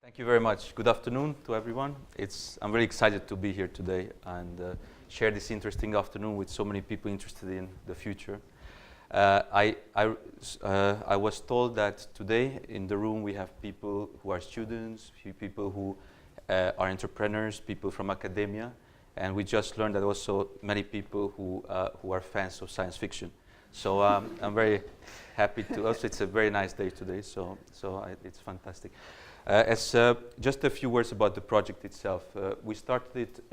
Thank you very much. Good afternoon to everyone. I'm very excited to be here today and share this interesting afternoon with so many people interested in the future. I was told that today in the room we have people who are students, few people who are entrepreneurs, people from academia, and we just learned that also many people who are fans of science fiction. So I'm very happy to. Also, it's a very nice day today, so it's fantastic. Just a few words about the project itself. We started it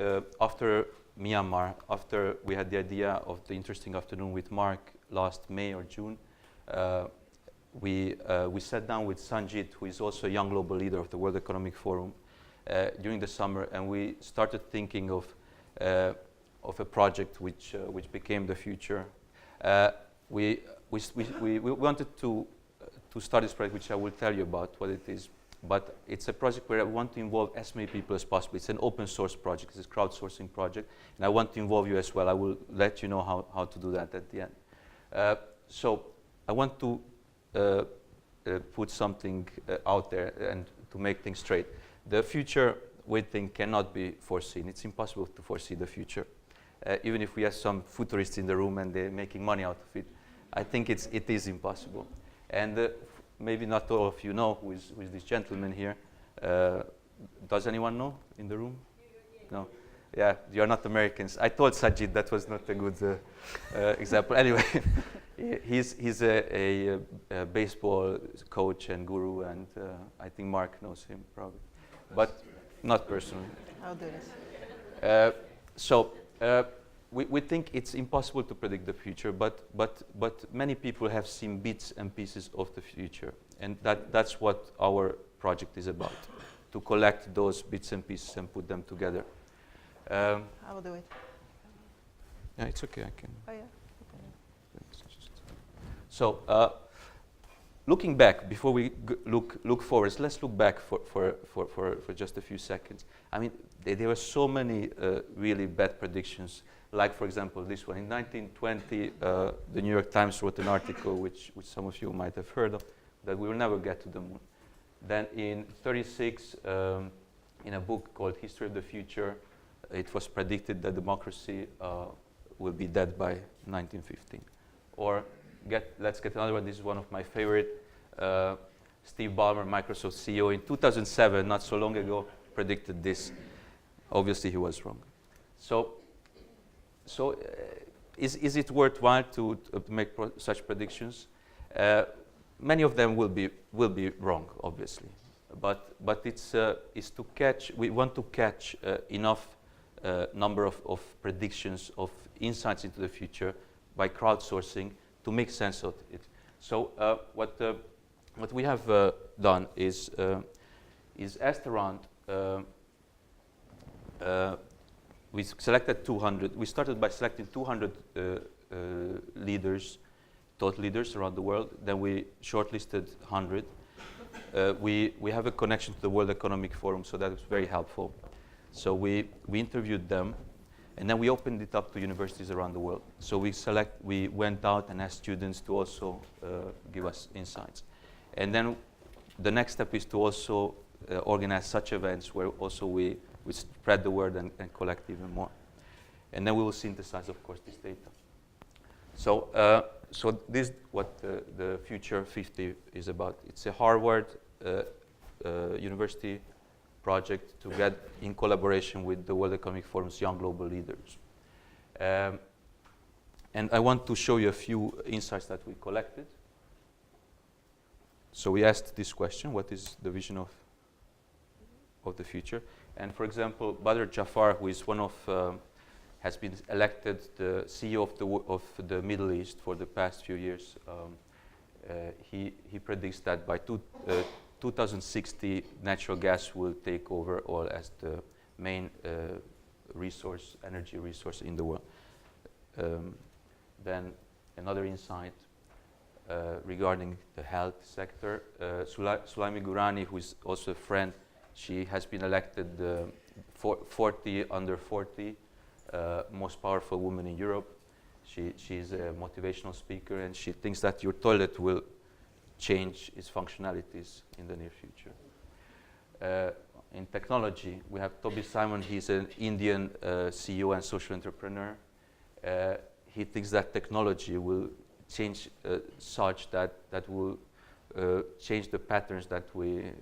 after Myanmar, after we had the idea of the interesting afternoon with Mark last May or June. We sat down with Sangeeth, who is also a young global leader of the World Economic Forum, during the summer, and we started thinking of a project which became the future. We wanted to start this project, which I will tell you about what it is. But it's a project where I want to involve as many people as possible. It's an open source project. It's a crowdsourcing project. And I want to involve you as well. I will let you know how to do that at the end. So I want to put something out there and to make things straight. The future, we think, cannot be foreseen. It's impossible to foresee the future. Even if we have some futurists in the room and they're making money out of it, I think it is impossible. And maybe not all of you know who is this gentleman here. Does anyone know in the room? No? Yeah, you're not Americans. I told Sajid that was not a good example. Anyway, he's a baseball coach and guru, and I think Mark knows him probably, but not personally. I'll do this. We think it's impossible to predict the future, but many people have seen bits and pieces of the future, and that's what our project is about, to collect those bits and pieces and put them together. I will do it. Yeah, it's okay, I can. Oh, yeah. So, looking back, before we look forward, let's look back for just a few seconds. I mean, there were so many really bad predictions. Like, for example, this one. In 1920, the New York Times wrote an article, which some of you might have heard of, that we will never get to the moon. Then in 36, in a book called History of the Future, it was predicted that democracy will be dead by 1915. Or let's get another one. This is one of my favorite. Steve Ballmer, Microsoft CEO, in 2007, not so long ago, predicted this. Obviously, he was wrong. So is it worthwhile to make such predictions? Many of them will be wrong, obviously, but it's to catch. We want to catch enough number of predictions of insights into the future by crowdsourcing to make sense of it. So what we have done is asked around. We selected 200. We started by selecting 200 leaders, thought leaders around the world. Then we shortlisted 100. We have a connection to the World Economic Forum, so that was very helpful. So we interviewed them, and then we opened it up to universities around the world. So we went out and asked students to also give us insights. And then the next step is to also organize such events where also we spread the word and collect even more. And then we will synthesize, of course, this data. So this is what the Future 50 is about. It's a Harvard University project to get in collaboration with the World Economic Forum's young global leaders. And I want to show you a few insights that we collected. So we asked this question: what is the vision of the future? And for example, Badr Jafar, who is has been elected the CEO of the Middle East for the past few years. He predicts that by 2060, natural gas will take over oil as the main energy resource in the world. Then another insight regarding the health sector. Sulaimi Gourani, who is also a friend, she has been elected the 40 under 40 most powerful woman in Europe. She's a motivational speaker, and she thinks that your toilet will change its functionalities in the near future. in technology, we have Toby Simon. He's an Indian CEO and social entrepreneur. He thinks that technology will change such that will change the patterns that we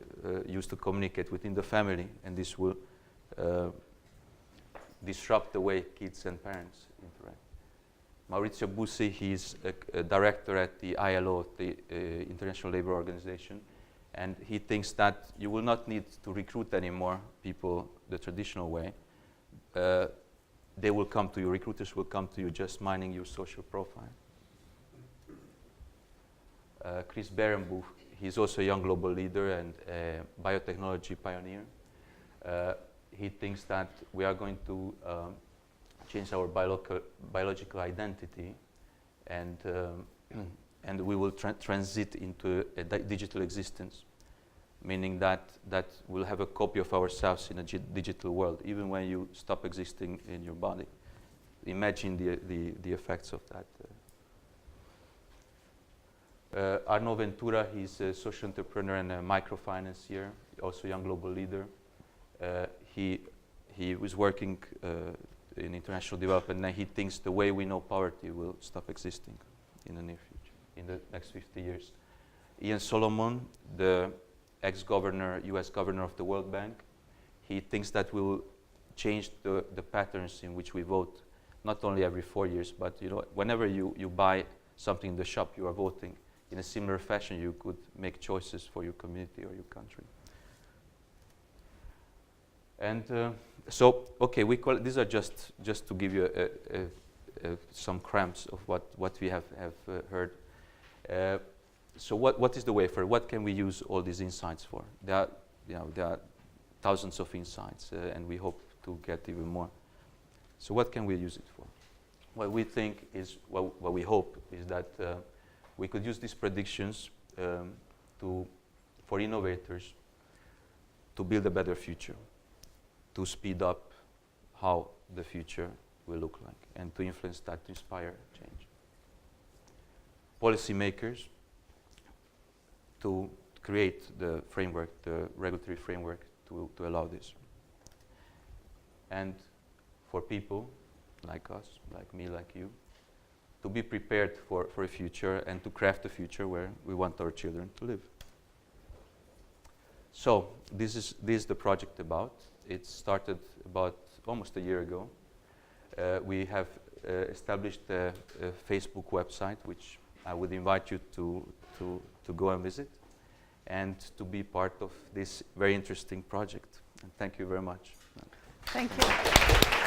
use to communicate within the family, and this will disrupt the way kids and parents interact. Maurizio Bussi, he's a director at the ILO, the International Labour Organization, and he thinks that you will not need to recruit anymore people the traditional way. They will come to you, recruiters will come to you just mining your social profile. Chris Berenbuch, he's also a young global leader and a biotechnology pioneer. He thinks that we are going to change our biological identity, and we will transit into a digital existence, meaning that we'll have a copy of ourselves in a digital world, even when you stop existing in your body. Imagine the effects of that. Arno Ventura, he's a social entrepreneur and a microfinancier, also a young global leader. He was working in international development, and he thinks the way we know poverty will stop existing in the near future, in the next 50 years. Ian Solomon, the ex-governor, US governor of the World Bank, he thinks that will change the patterns in which we vote, not only every 4 years, but whenever you buy something in the shop, you are voting. In a similar fashion, you could make choices for your community or your country. And so, okay, we call it, these are just to give you some cramps of what we have heard. So what is the way for it? What can we use all these insights for? There are thousands of insights, and we hope to get even more. So what can we use it for? What we think is, what we hope is that we could use these predictions for innovators to build a better future, to speed up how the future will look like, and to influence that, to inspire change. Policymakers to create the framework, the regulatory framework to allow this. And for people like us, like me, like you, to be prepared for a future and to craft a future where we want our children to live. So this is the project about. It started about almost a year ago. We have established a Facebook website, which I would invite you to go and visit, and to be part of this very interesting project. And thank you very much. Thank you.